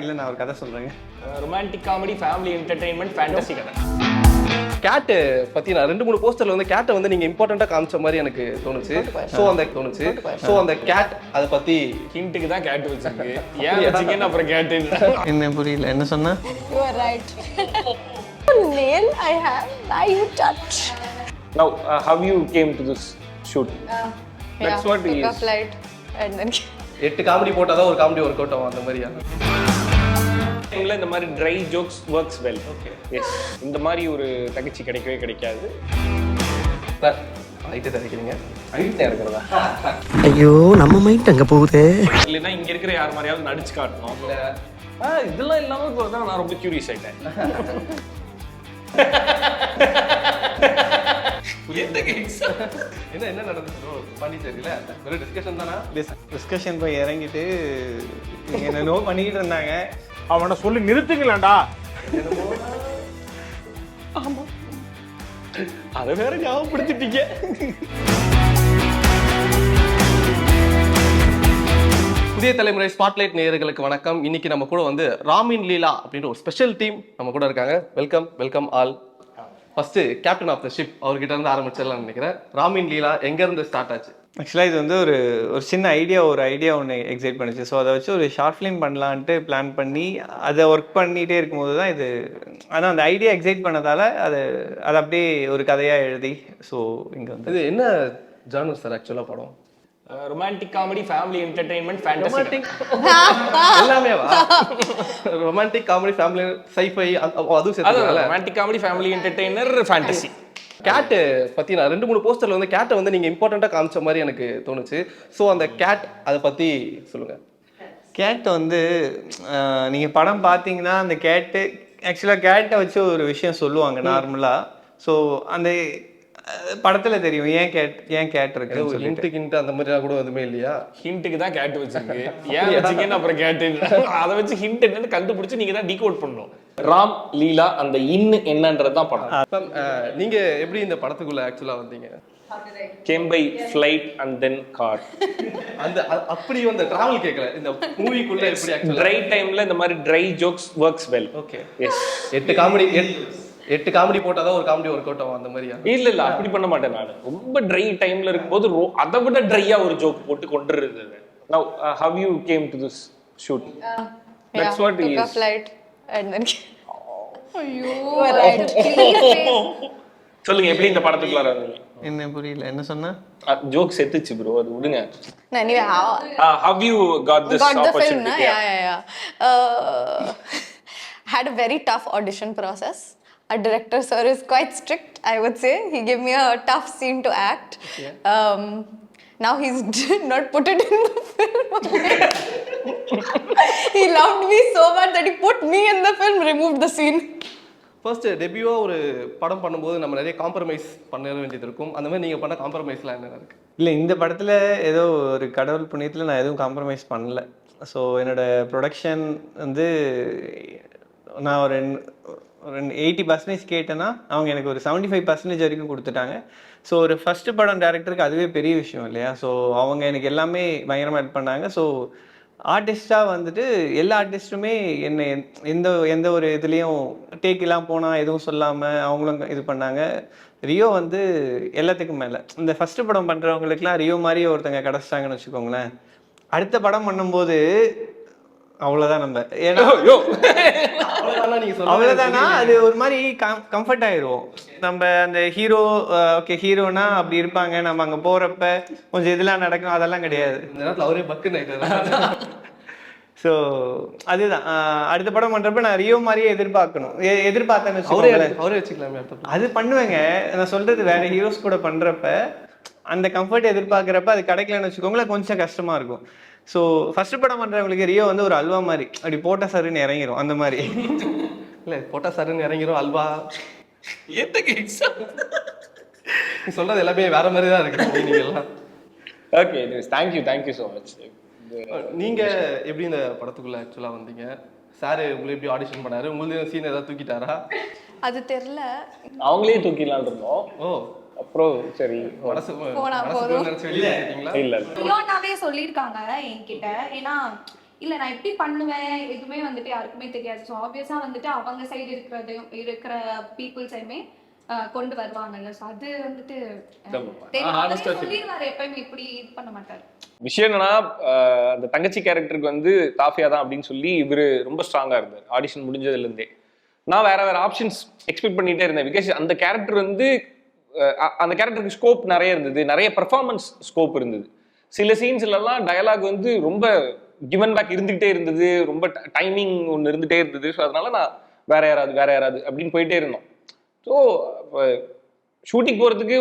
இல்லை, நான் ஒரு கதை சொல்கிறேங்க. Romantic comedy, family entertainment, fantasy கதை. கேட்டு பத்தி நான் 2-3 போஸ்டர்ல வந்து கேட்டை வந்து நீங்க இம்பார்ட்டண்டா காமிச்ச மாதிரி எனக்கு தோணுச்சு. ஸோ அந்த கேட் அதை பத்தி ஹிண்ட்டுக்கு தான் கேட் வச்சிருக்கு. ஏன் வச்சிங்கன்னு அப்புறம் கேட்டு என்ன புரியல, என்ன சொன்னா? You are right. Nail I have, now you touch. Now, how you came to this shoot? That's what took is. a flight and then 8 comedy போட்டாதான் ஒரு காமெடி ஒர்க் அவுட் ஆகும் அந்த மாதிரியா? இந்த மாதிரி dry jokes works well. Okay, yes. இந்த மாதிரி ஒரு தகச்சி கிடைக்கவே கிடைக்காது. ஐட்டு தரைக்கிறீங்க, ஐட்டு இருக்கிறதா? ஐயோ, நம்ம மைண்ட் அங்க போகுது. இல்லைன்னா இங்க இருக்கிற யார் மாதிரியாவது நடிச்சு காட்டணும். இல்ல இதெல்லாம் இல்லாம தான் நான் ரொம்ப கியூரியஸ் ஆயிட்டேன். என்ன நடந்துச்சோ பாண்டிச்சேரியில ஒரு டிஸ்கஷன் தானா? டிஸ்கஷன் போய் இறங்கிட்டு என்ன நோ பண்ணிக்கிட்டு இருந்தாங்க. அவனை சொல்லி நிறுத்துங்களேன்டா. ஆமா, அதை வேற ஞாபகப்படுத்திட்டீங்க. புதிய தலைமுறை ஸ்பாட்லைட் நேயர்களுக்கு வணக்கம். இன்னைக்கு நம்ம கூட வந்து ராமின் லீலா அப்படின்ற ஒரு ஸ்பெஷல் டீம் நம்ம கூட இருக்காங்க. Welcome all. First captain of the ship அவர்கிட்ட இருந்து ஆரம்பிச்சிடலாம்னு நினைக்கிறேன். ராமின் லீலா எங்க இருந்து ஸ்டார்ட் ஆச்சு? ஆக்சுவலாக இது வந்து ஒரு சின்ன ஐடியா ஒன்று எக்ஸைட் பண்ணுச்சு. ஸோ அதை வச்சு ஒரு ஷார்ட் ஃபிலிம் பண்ணலான்ட்டு பிளான் பண்ணி அதை ஒர்க் பண்ணிகிட்டே இருக்கும்போது தான் இது, ஆனால் அந்த ஐடியா எக்ஸைட் பண்ணதால் அதை அப்படியே ஒரு கதையாக எழுதி ஸோ இங்கே வந்து இது என்ன ஜானர் சார் ஆக்சுவலாக படம்? Romantic comedy, family entertainment, fantasy. எல்லாமே ரொமான்டிக் காமெடி, ஃபேமிலி, சைஃபை அதுவும் சேர்த்து romantic comedy, family entertainer, fantasy. கேட்டு பத்தி நான் 2-3 போஸ்டர்ல வந்து கேட்டை வந்து நீங்க இம்பார்ட்டண்டா காமிச்ச மாதிரி எனக்கு தோணுச்சு. ஸோ அந்த கேட் அதை பத்தி சொல்லுங்க. கேட் வந்து நீங்கள் படம் பார்த்தீங்கன்னா அந்த கேட்டு ஆக்சுவலாக கேட்டை வச்சு ஒரு விஷயம் சொல்லுவாங்க நார்மலாக. ஸோ அந்த படத்தில் தெரியும் ஏன் கேட் இருக்கு. ஹிண்ட் அந்த மாதிரி கூட எதுவுமே இல்லையா? ஹிண்ட்டுக்கு தான் கேட்டு வச்சிருக்கு. ஏன் வச்சிங்கன்னு அப்புறம் கேட்டு அதை வச்சு ஹிண்ட் என்னன்னு கண்டுபிடிச்சு நீங்க தான் டீகோட் பண்ணணும். ராம் லீலா அந்த என்னன்றது தான் படம். நீங்க எப்படி இந்த படத்துக்குள்ள ஆக்சுவலா வந்தீங்க? Came by flight and then car. அந்த அப்படி வந்து டிராவல் கேட்கல, இந்த மூவிக்குள்ள எப்படி ஆக்சுவலா ட்ரை டைம்ல இந்த மாதிரி dry jokes works well. Okay, yes. 8 comedy போட்டாதான் ஒரு காமெடி ஒர்க் அவுட் ஆகும் அந்த மாதிரியா? இல்ல அப்படி பண்ண மாட்டேன் நான். ரொம்ப ட்ரை டைம்ல இருக்கும்போது அதை விட ட்ரையா ஒரு ஜோக் போட்டு கொண்டுறது. Now, how you came to this shoot? That's what took is. a flight and then you are right. Please. சொல்லுங்க, எப்படி இந்த படத்துக்குள்ள வந்தீங்க? என்ன புரியல, என்ன சொன்னா? ஜோக் செத்துச்சு ப்ரோ, அது விடுங்க. Anyway, how you got this opportunity? The film, yeah. Had a very tough audition process. Our director sir is quite strict, I would say. He gave me a tough scene to act. Now he's not put it in the film. He loved me so much that he put me in the film, removed the scene. First டெபியூவா ஒரு படம் பண்ணும்போது நம்ம நிறைய compromise பண்ண வேண்டியது இருக்கும். அந்த மாதிரி நீங்க பண்ண காம்ப்ரமைஸ்லாம் என்ன இருக்கு? இல்லை, இந்த படத்தில் ஏதோ ஒரு கடவுள் புண்ணியத்தில் நான் எதுவும் காம்ப்ரமைஸ் பண்ணல. ஸோ என்னோடய ப்ரொடக்ஷன் வந்து நான் ஒரு 80% கேட்டேன்னா அவங்க எனக்கு ஒரு 75% வரைக்கும் கொடுத்துட்டாங்க. ஸோ ஒரு ஃபஸ்ட்டு படம் டேரக்டருக்கு அதுவே பெரிய விஷயம் இல்லையா? ஸோ அவங்க எனக்கு எல்லாமே பயங்கரமாக ஹெல்ப் பண்ணாங்க. ஸோ ஆர்டிஸ்டாக வந்துட்டு எல்லா ஆர்டிஸ்ட்டுமே என்னை எந்த ஒரு இதுலேயும் டேக்கெல்லாம் போனால் எதுவும் சொல்லாமல் அவங்களும் இது பண்ணாங்க. ரியோ வந்து எல்லாத்துக்கும் மேலே இந்த ஃபஸ்ட்டு படம் பண்ணுறவங்களுக்குலாம் ரியோ மாதிரி ஒருத்தங்க கிடச்சிட்டாங்கன்னு வச்சுக்கோங்களேன். அடுத்த படம் பண்ணும்போது அவ்வளோதான் நம்ம, ஏன்னா அவ்வளோதானா அது ஒரு மாதிரி கம்ஃபர்ட் ஆயிடுவோம். நம்ம அந்த ஹீரோனா அப்படி இருப்பாங்க, நம்ம அங்கே போகிறப்ப கொஞ்சம் இதெல்லாம் நடக்கும், அதெல்லாம் கிடையாது. இந்த நேரத்தில் அவரே பக்குன்னு. ஸோ அதுதான் அடுத்த படம் பண்ணுறப்ப நான் ரியோ மாதிரியே எதிர்பார்த்தேன்னு அவரே வச்சுக்கலாமே. அது பண்ணுவேங்க, நான் சொல்கிறது வேறு ஹீரோஸ் கூட பண்ணுறப்ப அந்த கம்ஃபர்ட் எதிர்பார்க்குறப்ப அது கிடைக்கலன்னு வச்சுக்கோங்களேன், கொஞ்சம் கஷ்டமாக இருக்கும். ஸோ ஃபர்ஸ்ட் படம் பண்ணுறவங்களுக்கு ரியோ வந்து ஒரு அல்வா மாதிரி, அப்படி போட்டால் சருன்னு இறங்கிரும் அந்த மாதிரி. இல்லை, போட்டால் சருன்னு இறங்கிரும் அல்வா. நீ சொல்கிறது எல்லாமே வேற மாதிரி தான் இருக்கு நீங்கள்லாம். Okay, thank you so much. நீங்கள் எப்படி இந்த படத்துக்குள்ள ஆக்சுவலாக வந்தீங்க? சார் உங்களை எப்படி ஆடிஷன் பண்ணாரு? உங்களுக்கு சீன் ஏதாவது தூக்கிட்டாரா? அது தெரியல, அவங்களே தூக்கிடலான்னு இருந்தோம். ஓ, அப்புறம் சரி போனா போதும். இல்ல இவ்வளோனாவே சொல்லியிருக்காங்க என்கிட்ட. ஏன்னா இல்லை நான் எப்படி பண்ணுவேன் எதுவுமே வந்துட்டு யாருக்குமே தெரியாது. ஸோ ஆப்வியஸாக வந்துட்டு அவங்க சைடு இருக்கிற பீப்புள்ஸையுமே கொண்டு வருவாங்கல்ல. ஸோ அது வந்துட்டு சொல்லிடுவாரு, எப்பயுமே இப்படி இது பண்ண மாட்டாரு. விஷயம் என்னன்னா அந்த தங்கச்சி கேரக்டருக்கு வந்து தாஃபியா தான் அப்படின்னு சொல்லி இவரு ரொம்ப ஸ்ட்ராங்கா இருந்தார் ஆடிஷன் முடிஞ்சதுல இருந்தே. நான் வேற ஆப்ஷன்ஸ் எக்ஸ்பெக்ட் பண்ணிட்டே இருந்தேன். பிகாஸ் அந்த கேரக்டர் வந்து அந்த கேரக்டருக்கு ஸ்கோப் நிறைய இருந்தது, நிறைய பெர்ஃபார்மன்ஸ் ஸ்கோப் இருந்தது. சில சீன்ஸ்லாம் டயலாக் வந்து ரொம்ப கிவன் பேக் இருந்துகிட்டே இருந்தது, ரொம்ப டைமிங் ஒன்று இருந்துகிட்டே இருந்தது. ஸோ அதனால நான் வேற யாராவது அப்படின்னு போயிட்டே இருந்தோம். ஸோ ஷூட்டிங் போகிறதுக்கு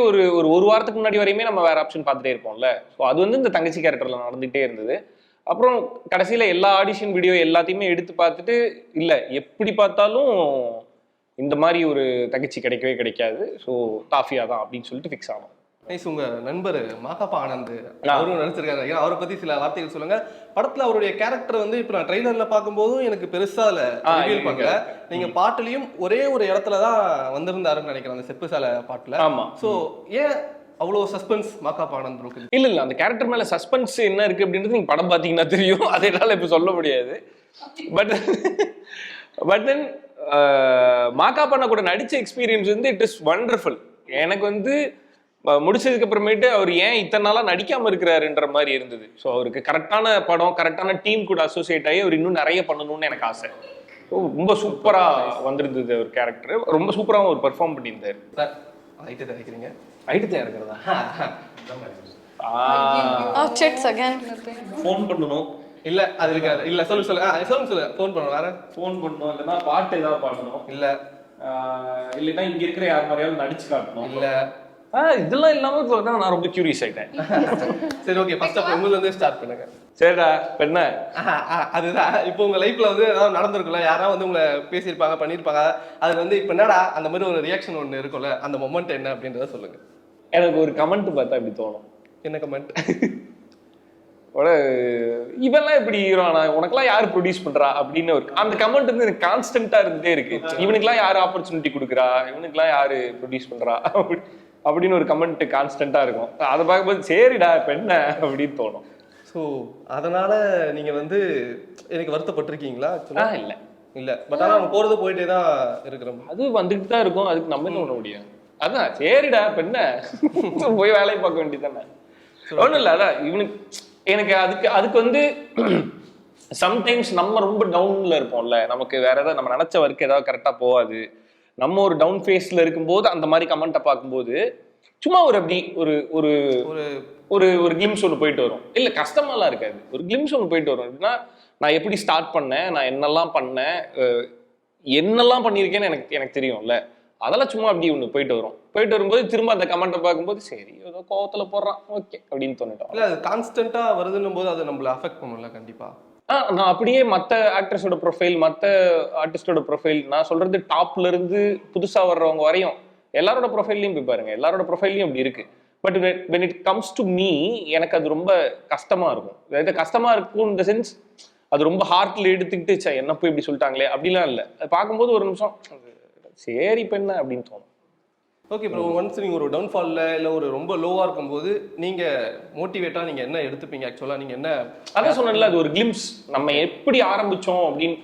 ஒரு வாரத்துக்கு முன்னாடி வரையுமே நம்ம வேற ஆப்ஷன் பார்த்துட்டே இருப்போம்ல. ஸோ அது வந்து இந்த தங்கச்சி கேரக்டரில் நடந்துகிட்டே இருந்தது. அப்புறம் கடைசியில் எல்லா ஆடிஷன் வீடியோ எல்லாத்தையுமே எடுத்து பார்த்துட்டு இல்லை எப்படி பார்த்தாலும் இந்த மாதிரி ஒரு தங்கச்சி கிடைக்கவே கிடைக்காது, ஸோ தாஃபியா தான் அப்படின்னு சொல்லிட்டு ஃபிக்ஸ் ஆனோம். நைஸ். உங்க நண்பர் மாகாப்பா ஆனந்த் அவரும் நடிச்சிருக்காரு. அவரை பத்தி சில வார்த்தைகள் சொல்லுங்க. படத்துல அவருடைய கேரக்டர் வந்து இப்ப நான் ட்ரெய்லர்ல பார்க்கும்போதும் எனக்கு பெருசா ரிவீல் பண்ணல. நீங்க பாட்டுலயும் ஒரே ஒரு இடத்துலதான் வந்திருந்தாருன்னு நினைக்கிறேன், அந்த செப்பு சாலை பாட்டுல. ஆமா. சோ ஏன் அவ்வளவு சஸ்பென்ஸ் மாகாப்பா ஆனந்த் இருக்கு? இல்ல அந்த கேரக்டர் மேல சஸ்பென்ஸ் என்ன இருக்கு அப்படின்றது நீங்க படம் பாத்தீங்கன்னா தெரியும். அதை என்னால இப்ப சொல்ல முடியாது. பட் தென் மாகாப்பான கூட நடிச்ச எக்ஸ்பீரியன்ஸ் வந்து இட் இஸ் வண்டர்ஃபுல். எனக்கு வந்து முடிச்சதுக்கு அப்புறமேட்டு அவர் ஏன் இத்தனை நாளா நடிக்காம இருக்கிறாருன்ற மாதிரி இருந்தது. ஸோ அவருக்கு கரெக்டான படம், கரெக்டான டீம் கூட அசோசியேட் ஆகி அவர் இன்னும் நிறைய பண்ணணும்னு எனக்கு ஆசை. ஸோ ரொம்ப சூப்பரா வந்திருந்தது அவர் கேரக்டர். ரொம்ப சூப்பராகவும் அவர் பெர்ஃபார்ம் பண்ணியிருந்தாரு. ஐட்டு நினைக்கிறீங்க? ஐட்டத்தில் இருக்கிறதா? ஃபோன் பண்ணணும். இல்ல அது இருக்காது. இல்ல சொல்லுங்க. ஃபோன் பண்ணணும். வேற ஃபோன் பண்ணணும், இல்லைன்னா பாட்டு ஏதாவது பாடணும், இல்ல இல்லைன்னா இங்க இருக்கிற யார் மாதிரியாவது நடிச்சு காட்டணும். இல்ல இதெல்லாம் இல்லாம இப்பதான் நான் ரொம்ப கியூரியஸ் ஆயிட்டேன். சரி, ஓகே, ஃபர்ஸ்ட் ஆஃப் உங்கள்ல இருந்து ஸ்டார்ட் பண்ணுங்க. சரிடா பெண்ண. அதுதான் இப்போ உங்க லைஃப்ல வந்து ஏதாவது நடந்திருக்கும்ல, யாராவது வந்து உங்களை பேசியிருப்பாங்க, பண்ணியிருப்பாங்க. அது வந்து இப்போ என்னடா அந்த மாதிரி ஒரு ரியாக்ஷன் ஒன்று இருக்கும்ல, அந்த மொமெண்ட் என்ன அப்படின்றத சொல்லுங்க. எனக்கு ஒரு கமெண்ட் பார்த்தா இப்படி தோணும். என்ன கமெண்ட்? இவெல்லாம் எப்படி ஹீரோனா, உனக்கெல்லாம் யாரு ப்ரொடியூஸ் பண்றா அப்படின்னு ஒரு அந்த கமெண்ட் வந்து எனக்கு கான்ஸ்டன்டா இருந்துட்டே இருக்கு. இவனுக்குலாம் யாரு ஆப்பர்ச்சுனிட்டி கொடுக்குறா, இவனுக்குலாம் யாரு ப்ரொடியூஸ் பண்றா அப்படின்னு ஒரு கமெண்ட் கான்ஸ்டன்டா இருக்கும். அதை பார்க்கும்போது சரிடா பெண்ண அப்படின்னு தோணும். ஸோ அதனால நீங்க வந்து எனக்கு வருத்தப்பட்டிருக்கீங்களா? இல்லை இல்ல, பட் ஆனால் அவங்க போறது போயிட்டே தான் இருக்கிறோம். அது வந்துட்டு தான் இருக்கும். அதுக்கு நம்ம என்ன பண்ண முடியும்? அதான் சரிடா பெண்ண போய் வேலையை பார்க்க வேண்டியதானே. ஒன்றும் இல்லை. அதான் இவனுக்கு எனக்கு அதுக்கு வந்து சம்டைம்ஸ் நம்ம ரொம்ப டவுன்ல இருப்போம்ல, நமக்கு வேற ஏதாவது நம்ம நினைச்ச ஒர்க் ஏதாவது கரெக்டா போகாது, நம்ம ஒரு டவுன் ஃபேஸ்ல இருக்கும்போது அந்த மாதிரி கமெண்ட்டை பார்க்கும்போது சும்மா ஒரு அப்படி ஒரு ஒரு ஒரு ஒரு கிளிம்ஸ் ஒன்று போயிட்டு வரும். இல்லை கஷ்டமாலாம் இருக்காது, ஒரு கிளிம்ஸ் ஒன்று போயிட்டு வரும். அப்படின்னா நான் எப்படி ஸ்டார்ட் பண்ணேன், நான் என்னெல்லாம் பண்ணேன், என்னெல்லாம் பண்ணியிருக்கேன்னு எனக்கு தெரியும்ல, அதெல்லாம் சும்மா அப்படி ஒன்று போயிட்டு வரும். போயிட்டு வரும்போது திரும்ப அந்த கமெண்ட்டை பார்க்கும்போது சரி ஏதோ கோவத்தில் போடுறான் ஓகே அப்படின்னு தோணிட்டோம். இல்லை அது கான்ஸ்டன்டா வருதுன்னும் போது அது நம்மள அஃபெக்ட் பண்ணும்ல கண்டிப்பா. நான் அப்படியே மற்ற ஆக்ட்ரஸோட ப்ரொஃபைல், மற்ற ஆர்டிஸ்டோட ப்ரொஃபைல், நான் சொல்றது டாப்ல இருந்து புதுசா வர்றவங்க வரையும் எல்லாரோட ப்ரொஃபைல்லையும் போய் பாருங்க, எல்லாரோட ப்ரொஃபைல்லையும் அப்படி இருக்கு. But when it comes to me எனக்கு அது ரொம்ப கஷ்டமா இருக்கும். அதாவது கஷ்டமா இருக்கும் இந்த சென்ஸ், அது ரொம்ப ஹார்ட்ல எடுத்துக்கிட்டு என்ன போய் இப்படி சொல்லிட்டாங்களே அப்படிலாம் இல்லை. அது பார்க்கும்போது ஒரு நிமிஷம் சரி இப்போ என்ன அப்படின்னு தோணும். ஓகே ப்ரோ, ஒன்ஸ் நீங்கள் ஒரு டவுன்ஃபாலில் இல்லை ஒரு ரொம்ப லோவாக இருக்கும்போது நீங்கள் மோட்டிவேட்டாக நீங்கள் என்ன எடுத்துப்பீங்க? ஆக்சுவலாக நீங்கள் என்ன அதான் சொன்னேன்ல, அது ஒரு கிளிம்ஸ். நம்ம எப்படி ஆரம்பித்தோம் அப்படின்னு,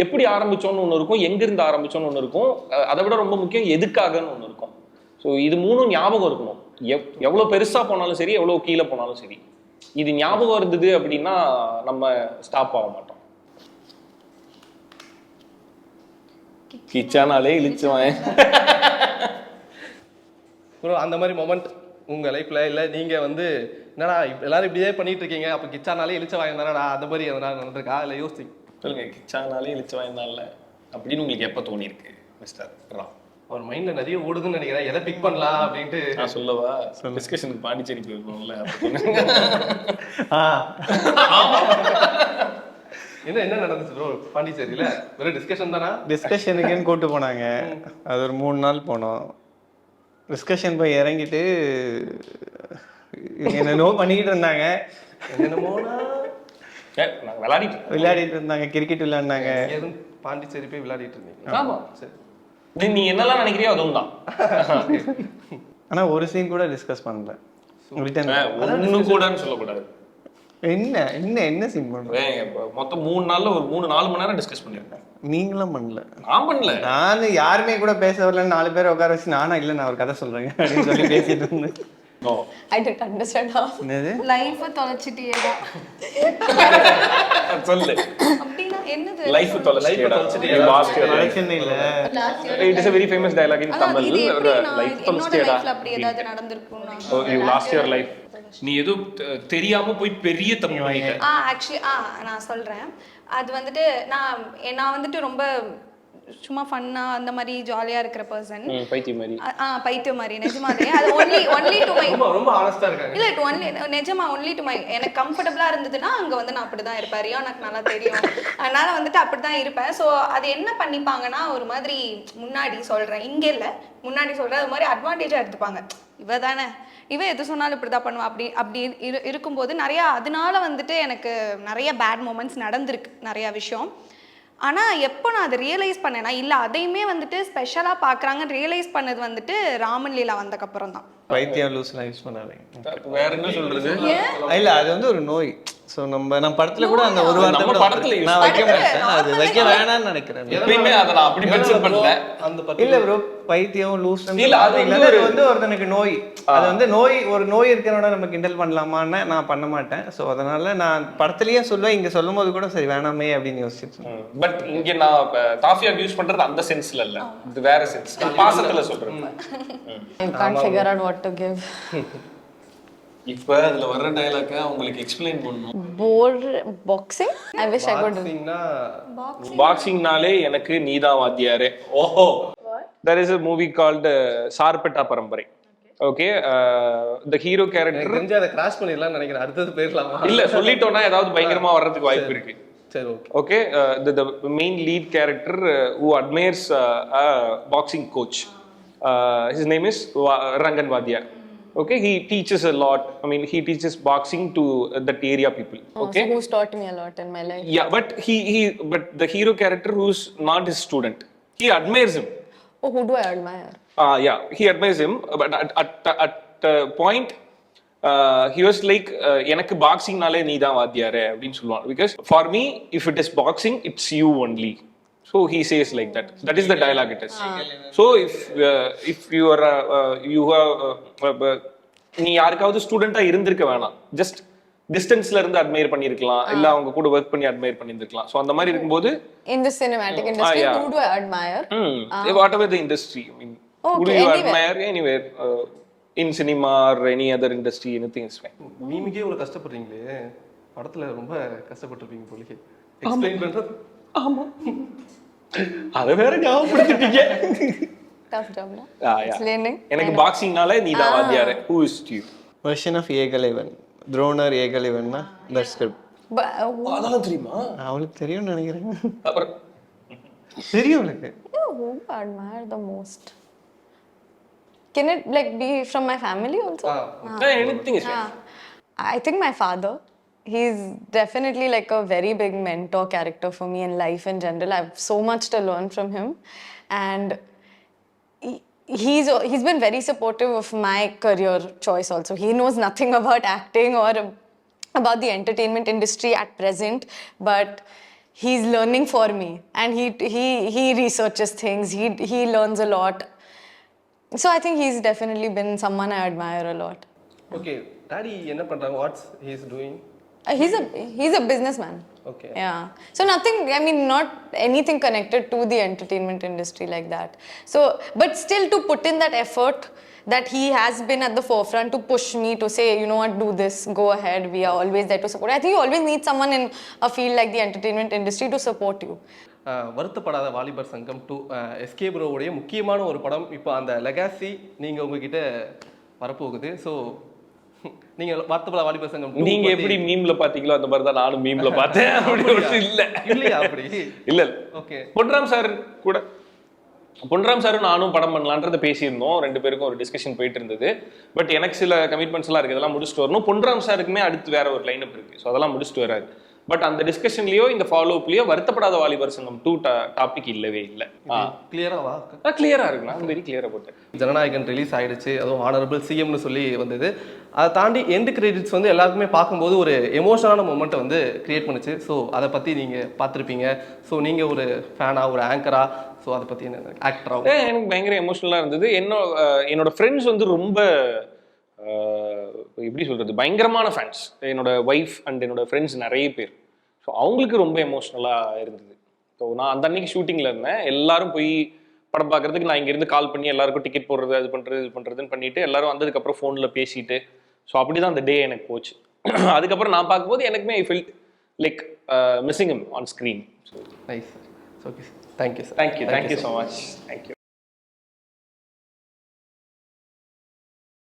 எப்படி ஆரம்பித்தோன்னு ஒன்று இருக்கும், எங்கேருந்து ஆரம்பித்தோன்னு ஒன்று இருக்கும், அதை விட ரொம்ப முக்கியம் எதுக்காகன்னு ஒன்று இருக்கும். ஸோ இது மூணும் ஞாபகம் இருக்கணும். எவ்வளோ பெருசாக போனாலும் சரி, எவ்வளோ கீழே போனாலும் சரி, இது ஞாபகம் இருந்தது அப்படின்னா நம்ம ஸ்டாப் ஆக மாட்டோம். கிச்சானாலே இழிச்சுவேன் ப்ரோ. அந்த மாதிரி மொமெண்ட் உங்கள் லைஃப்பில் இல்லை, நீங்கள் வந்து என்னடா எல்லாரும் இப்படியே பண்ணிட்டு இருக்கீங்க, அப்போ கிச்சானாலே இழிச்ச வாங்கினாடா அந்த மாதிரி எதனா நடந்திருக்கா? இல்லை யோசிச்சு சொல்லுங்க. கிச்சானாலே இழிச்சு வாங்கினால அப்படின்னு உங்களுக்கு எப்போ தோணியிருக்கு மிஸ்டர் ராம்? அவர் மைண்டில் நிறைய ஓடுதுன்னு நினைக்கிறேன், எதை பிக் பண்ணலாம் அப்படின்ட்டு. நான் சொல்லவா, டிஸ்கஷனுக்கு பாண்டிச்சேரி போயிருக்கோம்ல என்ன நடந்துச்சு ப்ரோ பாண்டிச்சேரியில? வெறும் டிஸ்கஷன் தானா? டிஸ்கஷனுக்குன்னு கூப்பிட்டு போனாங்க. அது ஒரு 3 நாள் போனோம். டிஸ்கஷன் போய் இறங்கிட்டு என்னென்னோ பண்ணிக்கிட்டு இருந்தாங்க. என்னென்னமோனா விளையாடிட்டு இருந்தாங்க, கிரிக்கெட் விளையாடினாங்க. பாண்டிச்சேரி போய் விளையாடிட்டு இருந்தீங்க? ஆமா. சரி, நீ என்னெல்லாம் நினைக்கிறியோ அதுவும் தான். ஆனா ஒரு சீன் கூட டிஸ்கஸ் பண்ணல. ஒன்னும் கூடன்னு சொல்லக்கூடாது. என்ன சீன் பண்ணுறேன்? மொத்தம் 3 நாள்ல ஒரு 3-4 மணி நேரம் டிஸ்கஸ் பண்ணிருக்கேன். நீங்களும் பண்ணல, நான் பண்ணல. நான் யாருமே கூட பேச வரலன்னு 4 பேர் உட்கார வச்சு நான் ஒரு கதை சொல்றேன் அப்படின்னு சொல்லி பேசிட்டு இருந்தேன். I didn't understand how. என்னது லைஃப் தொலைச்சிட்டியேடா. சொல்லு. அப்படினா என்னது? லைஃப் தொலைச்சிட்டியேடா. You lost your life. Production இல்ல, It is a very famous dialogue in Tamil. இது எப்படி லைஃப் என்னோட தொலைச்சிட்டியேடா. லைஃப்ல அப்படி ஏதாவது நடந்திருக்கும்னா? Oh, you lost your life. நீ ஏதோ தெரியாம போய் பெரிய தப்பு பண்ணிட்ட. ஆக்சுவலி நான் சொல்றேன். அது வந்துட்டு நான் வந்துட்டு ரொம்ப சும்மா ஃபன்னா அந்த மாதிரி ஜாலியா இருக்கிற பர்சன். பைத்தியம் மாதிரி. பைத்தியம் மாதிரி நிஜமாவே. அது ஒன்லி டு மை ரொம்ப ஆனஸ்டா இருக்காங்க. இல்ல இட் ஒன்லி நிஜமா ஒன்லி டு மை எனக்கு கம்ஃபர்டபுளா இருந்ததுன்னா அங்க வந்து நான் அப்படிதான் இருப்பேன். ரியோ எனக்கு நல்லா தெரியும், அதனால வந்துட்டு அப்படிதான் இருப்பேன். ஸோ அது என்ன பண்ணிப்பாங்கன்னா ஒரு மாதிரி முன்னாடி சொல்றேன், இங்க இல்ல முன்னாடி சொல்றேன், அது மாதிரி அட்வான்டேஜா எடுத்துப்பாங்க. இவ தானே, இவ எது சொன்னாலும் இப்படிதான் பண்ணுவா, அப்படி இருக்கும்போது நிறைய அதனால வந்துட்டு எனக்கு நிறைய பேட் மூமெண்ட்ஸ் நடந்திருக்கு, நிறைய விஷயம். ஆனால் எப்போ நான் அதை ரியலைஸ் பண்ணேன்னா இல்லை அதையுமே வந்துட்டு ஸ்பெஷலாக பார்க்குறாங்கன்னு ரியலைஸ் பண்ணது வந்துட்டு ராமன் லீலா வந்தக்கப்புறம் தான். பைத்தியம் லூஸ்லாம் யூஸ் பண்ணாதீங்க. வேற என்ன சொல்றது? இல்ல அது வந்து ஒரு நோய். ஸோ நம்ம படத்துல கூட அந்த ஒரு வார்த்தை கூட படத்துல நான் வைக்க மாட்டேன், அது வைக்க வேணாம்னு நினைக்கிறேன். எப்பயுமே அதை நான் அப்படி மென்ஷன் பண்ணல. அந்த இல்ல ப்ரோ, பைத்தியம் லூஸ் இல்ல, அது வந்து ஒருத்தனுக்கு நோய். அது வந்து ஒரு நோய் இருக்கிறவன நம்ம கிண்டல் பண்ணலாமான்னு நான் பண்ண மாட்டேன். ஸோ அதனால நான் படத்துலயே சொல்லுவேன், இங்க சொல்லும் போது கூட சரி வேணாமே அப்படின்னு யோசிச்சிருக்கேன். பட் இங்க நான் தாஃபியா யூஸ் பண்றது அந்த சென்ஸ்ல இல்ல, இது வேற சென்ஸ், பாசத்துல சொல்றேன். I can't figure out what to give. இப்ப அதுல வர்ற டயலாக உங்களுக்கு எக்ஸ்பிளைன் பண்ணனும். Boxing? I wish I could. பாக்ஸிங்னாலே எனக்கு நீதான் வாத்தியாரே. ஓஹோ. There is a movie called சார்பெட்டா பரம்பரை. ஓகே, the hero character தெரிஞ்ச அதை கிராஷ் பண்ணிடலாம்னு நினைக்கிறேன். அடுத்தது போயிடலாமா? இல்ல சொல்லிட்டோம்னா ஏதாவது பயங்கரமா வர்றதுக்கு வாய்ப்பு இருக்கு. சரி, okay. Okay, the main lead character who admires a boxing coach. His name is Rangan Vadyar. Okay, he teaches a lot. I mean, he teaches boxing to that area people. Okay, So who's taught me a lot in my life. yeah, but but the hero character who's not his student, he admires him. Oh, who do I admire? Yeah, he admires him, but at point he was like எனக்கு பாக்ஸிங்னாலே நீ தான் வாத்தியாரே அப்படின்னு சொல்லுவான். Because for me, if it is boxing, it's you only. So he says like that. That is the dialogue it is. So if you are நீ யாருக்காவது ஸ்டூடெண்டா இருந்திருக்க வேணாம், just டிஸ்டன்ஸ்ல இருந்து அட்மையர் பண்ணிருக்கலாம், இல்ல அவங்க கூட ஒர்க் பண்ணி அட்மையர் பண்ணிருக்கலாம். சோ அந்த மாதிரி இருக்கும்போது In the cinematic industry, yeah. who do I admire? whatever the industry, I mean, who do you admire anywhere, in cinema or any other industry, anything is fine. மீமிக்கே இவ்வளவு கஷ்டப்படுறீங்களே, படத்துல ரொம்ப கஷ்டப்பட்டிருப்பீங்க போலயே. Explain பண்றது. ஆமா, அத வேற ஞாபகப்படுத்திட்டீங்க. Tough job, no? Yeah. Explaining. எனக்கு பாக்ஸிங்னாலே நீ தான் Vathiyare. Who is you? Version of Ekalaivan, Dronar ஏகலைவன்னா இந்த ஸ்கிரிப்ட். But அதெல்லாம் தெரியுமா? அவளுக்கு தெரியும்னு நினைக்கிறேன். அப்புறம் தெரியும் அவளுக்கு. who do I admire the most? Can it like be from my family also? anything is fine. I think my father. He's definitely like a very big mentor character for me in life in general. I have so much to learn from him, and he's been very supportive of my career choice also. He knows nothing about acting or about the entertainment industry at present, but he's learning for me, and he researches things. He learns a lot. So I think he's definitely been someone I admire a lot. Okay, daddy என்ன பண்றாங்க? What's he's doing? He's a businessman. Okay. Yeah. So nothing, I mean, not anything connected to the entertainment industry like that. So, but still to put in that effort that he has been at the forefront to push me to say, you know what, do this, go ahead, we are always there to support. I think you always need someone in a field like the entertainment industry to support you. வருத்தப்படாத வாலிபர் சங்கம் 2 SK ப்ரோவுடைய முக்கியமான ஒரு படம். இப்போ அந்த legacy நீங்க உங்ககிட்ட வரப்போகுது. ஸோ நீங்க வருத்தப்படாத வாலிபர் சங்கம் 2 நீங்க எப்படி மீம்ல பாத்தீங்களோ அந்த மாதிரி தான் நானும் மீம்ல பார்த்தேன். அப்படி ஒன்றும் இல்ல. இல்லையா? அப்படி இல்ல. ஓகே. பொன்ராம் சாரும் நானும் படம் பண்ணலான்றத பேசியிருந்தோம். 2 பேருக்கும் ஒரு டிஸ்கஷன் போயிட்டு இருந்தது. பட் எனக்கு சில கமிட்மெண்ட்ஸ் எல்லாம் இருக்கு, இதெல்லாம் முடிச்சுட்டு வரணும். பொன்ராம் சாருக்குமே அடுத்து வேற ஒரு லைனப் இருக்கு. ஸோ அதெல்லாம் முடிச்சுட்டு வராரு. பட் அந்த டிஸ்கஷன்லயோ இந்த ஃபாலோ அப்லயோ வருத்தப்படாத வாலிபர் சங்கம் 2 டாபிக் இல்லவே இல்லை. கிளியராவா? கிளியரா இருக்கு, நான் வெரி கிளியரா போட்டேன். ஜனநாயகன் ரிலீஸ் ஆயிடுச்சு, அதுவும் ஆனரபிள் சிஎம்னு சொல்லி வந்தது. அதை தாண்டி எண்ட் கிரெடிட்ஸ் வந்து எல்லாருக்குமே பார்க்கும்போது ஒரு எமோஷனான மூமெண்ட்டை வந்து கிரியேட் பண்ணுச்சு. ஸோ அதை பற்றி நீங்கள் பார்த்துருப்பீங்க. ஸோ நீங்கள் ஒரு ஃபேனா, ஒரு ஆங்கரா, ஸோ அதை பற்றி என்ன ஆக்டரா? எனக்கு பயங்கர எமோஷனலாக இருந்தது. என்னோட ஃப்ரெண்ட்ஸ் வந்து ரொம்ப எப்படி சொல்றது, பயங்கரமான ஃபேன்ஸ். என்னோட ஒய்ஃப் அண்ட் என்னோட ஃப்ரெண்ட்ஸ் நிறைய பேர். ஸோ அவங்களுக்கு ரொம்ப எமோஷ்னலாக இருந்தது. ஸோ நான் அந்த அன்னைக்கு ஷூட்டிங்கில் இருந்தேன். எல்லாரும் போய் படம் பார்க்கறதுக்கு நான் இங்கேருந்து கால் பண்ணி எல்லாருக்கும் டிக்கெட் போடுறது, அது பண்ணுறதுன்னு பண்ணிட்டு எல்லாரும் வந்ததுக்கப்புறம் ஃபோனில் பேசிட்டு, ஸோ அப்படி தான் அந்த டே எனக்கு போச்சு. அதுக்கப்புறம் நான் பார்க்கும்போது எனக்குமே I felt like missing him on screen. So nice. Okay, thank you sir. Thank you so much. Thank you.